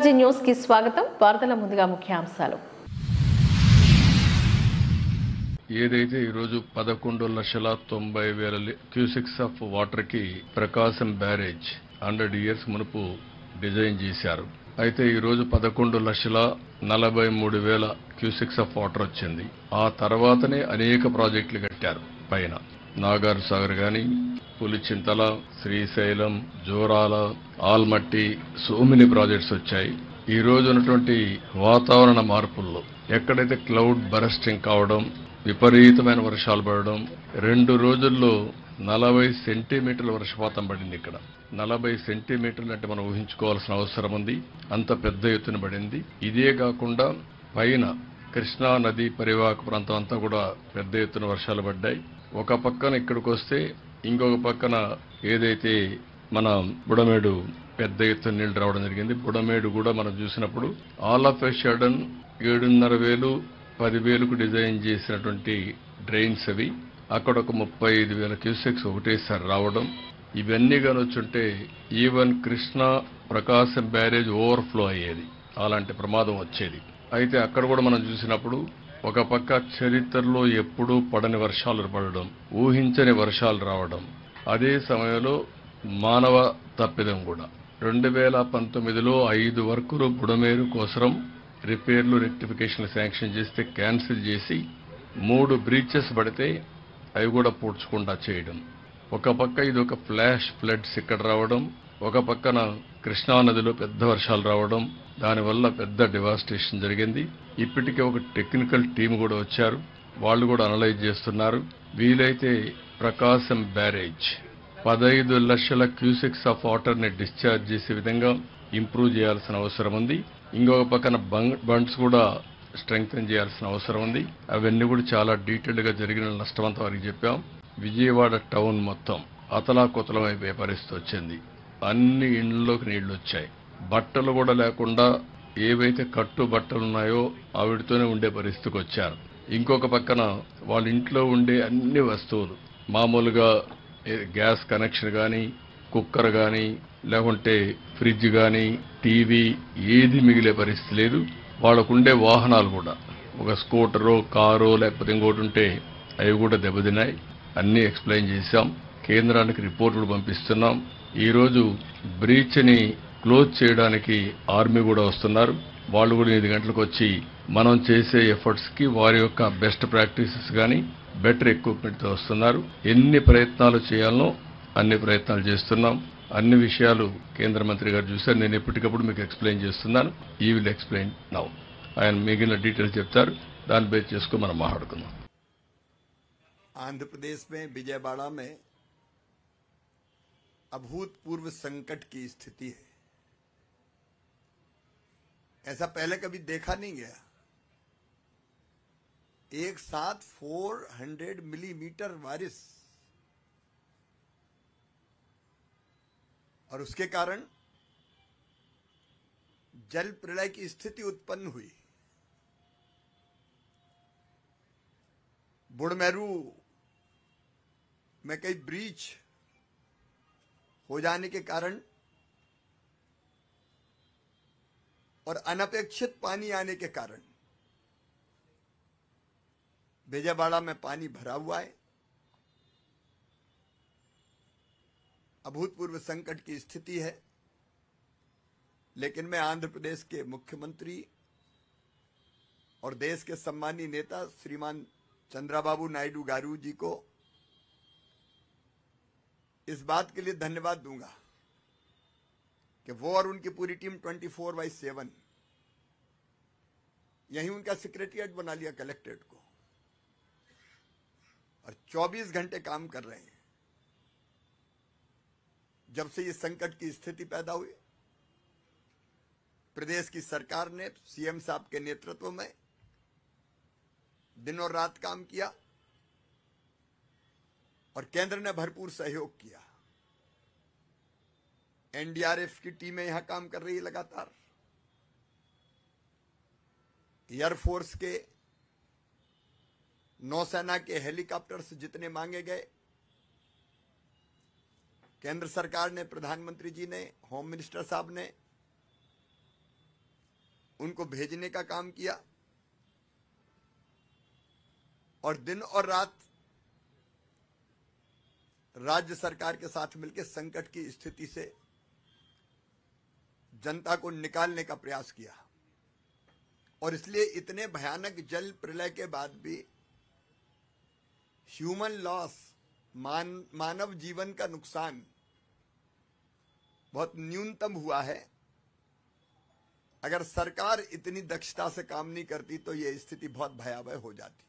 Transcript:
SRG news కి స్వాగతం. వార్తల ముందుగా ముఖ్యాంశాలు. ఏదైతే ఈరోజు 11,90,000 క్యూసెక్స్ ఆఫ్ వాటర్ కి ప్రకాశం బ్యారేజ్ 100 ఇయర్స్ మునుపు డిజైన్ చేశారు. అయితే ఈరోజు 11,43,000 క్యూసెక్స్ ఆఫ్ వాటర్ వచ్చింది. ఆ తర్వాతనే అనేక ప్రాజెక్టులు కట్టారు. పైన నాగార్ సాగర్ గాని, Pulichintala, Srisailam, జోరాల, Almatti, so many projects వచ్చాయి. ఈ రోజు ఉన్నటువంటి వాతావరణ మార్పుల్లో ఎక్కడైతే క్లౌడ్ బరస్టింగ్ కావడం, విపరీతమైన వర్షాలు పడడం, 2 రోజుల్లో 40 సెంటీమీటర్ల వర్షపాతం పడింది. ఇక్కడ 40 సెంటీమీటర్లు అంటే మనం ఊహించుకోవాల్సిన అవసరం ఉంది. అంత పెద్ద ఎత్తున పడింది. ఇదే కాకుండా పైన కృష్ణా నది పరివాహక ప్రాంతం అంతా కూడా పెద్ద ఎత్తున వర్షాలు పడ్డాయి. ఒక పక్కన ఇక్కడికి వస్తే ఇంకొక పక్కన ఏదైతే మన బుడమేడు పెద్ద ఎత్తున నీళ్లు రావడం జరిగింది. బుడమేడు కూడా మనం చూసినప్పుడు ఆల్ ఆఫ్ ఎ సడన్ 7,500 10,000కు డిజైన్ చేసినటువంటి డ్రైన్స్ అవి అక్కడ ఒక 35,000 క్యూసెక్స్ ఒకటేసారి రావడం, ఇవన్నీ కానొచ్చుంటే even Krishna Prakasam barrage overflow అయ్యేది. అలాంటి ప్రమాదం వచ్చేది. అయితే అక్కడ కూడా మనం చూసినప్పుడు ఒక పక్క చరిత్రలో ఎప్పుడూ పడని వర్షాలు పడడం, ఊహించని వర్షాలు రావడం, అదే సమయంలో మానవ తప్పిదం కూడా. 2019లో 5 వర్కులు బుడమేరు కోసం రిపేర్లు రెక్టిఫికేషన్లు శాంక్షన్ చేస్తే క్యాన్సిల్ చేసి 3 బ్రీచెస్ పడితే అవి కూడా పూడ్చకుండా చేయడం. ఒక పక్క ఇది ఒక ఫ్లాష్ ఫ్లడ్స్ ఇక్కడ రావడం, ఒక పక్కన కృష్ణానదిలో పెద్ద వర్షాలు రావడం, దానివల్ల పెద్ద డివాస్టేషన్ జరిగింది. ఇప్పటికే ఒక టెక్నికల్ టీం కూడా వచ్చారు. వాళ్ళు కూడా అనలైజ్ చేస్తున్నారు. వీలైతే ప్రకాశం బ్యారేజ్ 15 లక్షల క్యూసెక్స్ ఆఫ్ వాటర్ ని డిశ్చార్జ్ చేసే విధంగా ఇంప్రూవ్ చేయాల్సిన అవసరం ఉంది. ఇంకొక పక్కన బండ్స్ కూడా స్ట్రెంగ్తన్ చేయాల్సిన అవసరం ఉంది. అవన్నీ కూడా చాలా డీటెయిల్డ్ గా జరిగిన నష్టమంతా వారికి చెప్పాం. విజయవాడ టౌన్ మొత్తం అతలాకుతలం అయిపోయే పరిస్థితి వచ్చింది. అన్ని ఇండ్లలోకి నీళ్లు వచ్చాయి. బట్టలు కూడా లేకుండా ఏవైతే కట్టు బట్టలు ఉన్నాయో ఆవిడతోనే ఉండే పరిస్థితికి వచ్చారు. ఇంకొక పక్కన వాళ్ళ ఇంట్లో ఉండే అన్ని వస్తువులు, మామూలుగా గ్యాస్ కనెక్షన్ గాని, కుక్కర్ గాని, లేకుంటే ఫ్రిడ్జ్ గాని, టీవీ ఏది మిగిలే పరిస్థితి లేదు. వాళ్ళకుండే వాహనాలు కూడా ఒక స్కూటరో కారో లేకపోతే ఇంకోటి ఉంటే అవి కూడా దెబ్బతిన్నాయి. అన్ని ఎక్స్ప్లెయిన్ చేశాం. కేంద్రానికి రిపోర్టులు పంపిస్తున్నాం. ఈ రోజు బ్రీచ్ ని క్లోజ్ చేయడానికి ఆర్మీ కూడా వస్తున్నారు. వాళ్ళు కూడా 8 గంటలకు వచ్చి మనం చేసే ఎఫర్ట్స్ కి వారి యొక్క బెస్ట్ ప్రాక్టీసెస్ గాని, బెటర్ ఎక్విప్మెంట్ తో వస్తున్నారు. ఎన్ని ప్రయత్నాలు చేయాలనో అన్ని ప్రయత్నాలు చేస్తున్నాం. అన్ని విషయాలు కేంద్ర మంత్రి గారు చూశారు. నేను ఎప్పటికప్పుడు మీకు ఎక్స్ప్లెయిన్ చేస్తున్నాను. ఈ విల్ ఎక్స్ప్లెయిన్ నౌ. ఆయన మిగిలిన డీటెయిల్స్ చెప్తారు. దాన్ని బేస్ చేసుకుని మనం మాట్లాడుకుందాం. आंध्र प्रदेश में विजयवाड़ा में अभूतपूर्व संकट की स्थिति है। ऐसा पहले कभी देखा नहीं गया। एक साथ 400 मिलीमीटर बारिश और उसके कारण जल प्रलय की स्थिति उत्पन्न हुई। बुड़मेरू में कई ब्रीच हो जाने के कारण और अनपेक्षित पानी आने के कारण विजयवाड़ा में पानी भरा हुआ है। अभूतपूर्व संकट की स्थिति है। लेकिन मैं आंध्र प्रदेश के मुख्यमंत्री और देश के सम्मानीय नेता श्रीमान चंद्रबाबू नायडू गारू जी को इस बात के लिए धन्यवाद दूंगा कि वो और उनकी पूरी टीम 24/7 यही उनका सेक्रेटरिएट बना लिया कलेक्ट्रेट को और 24 घंटे काम कर रहे हैं। जब से ये संकट की स्थिति पैदा हुई, प्रदेश की सरकार ने सीएम साहब के नेतृत्व में दिन और रात काम किया और केंद्र ने भरपूर सहयोग किया। एनडीआरएफ की टीमें यहां काम कर रही है लगातार। एयरफोर्स के, नौसेना के हेलीकॉप्टर्स जितने मांगे गए, केंद्र सरकार ने, प्रधानमंत्री जी ने, होम मिनिस्टर साहब ने उनको भेजने का काम किया और दिन और रात राज्य सरकार के साथ मिलकर संकट की स्थिति से जनता को निकालने का प्रयास किया। और इसलिए इतने भयानक जल प्रलय के बाद भी ह्यूमन लॉस, मानव जीवन का नुकसान बहुत न्यूनतम हुआ है। अगर सरकार इतनी दक्षता से काम नहीं करती तो यह स्थिति बहुत भयावह हो जाती।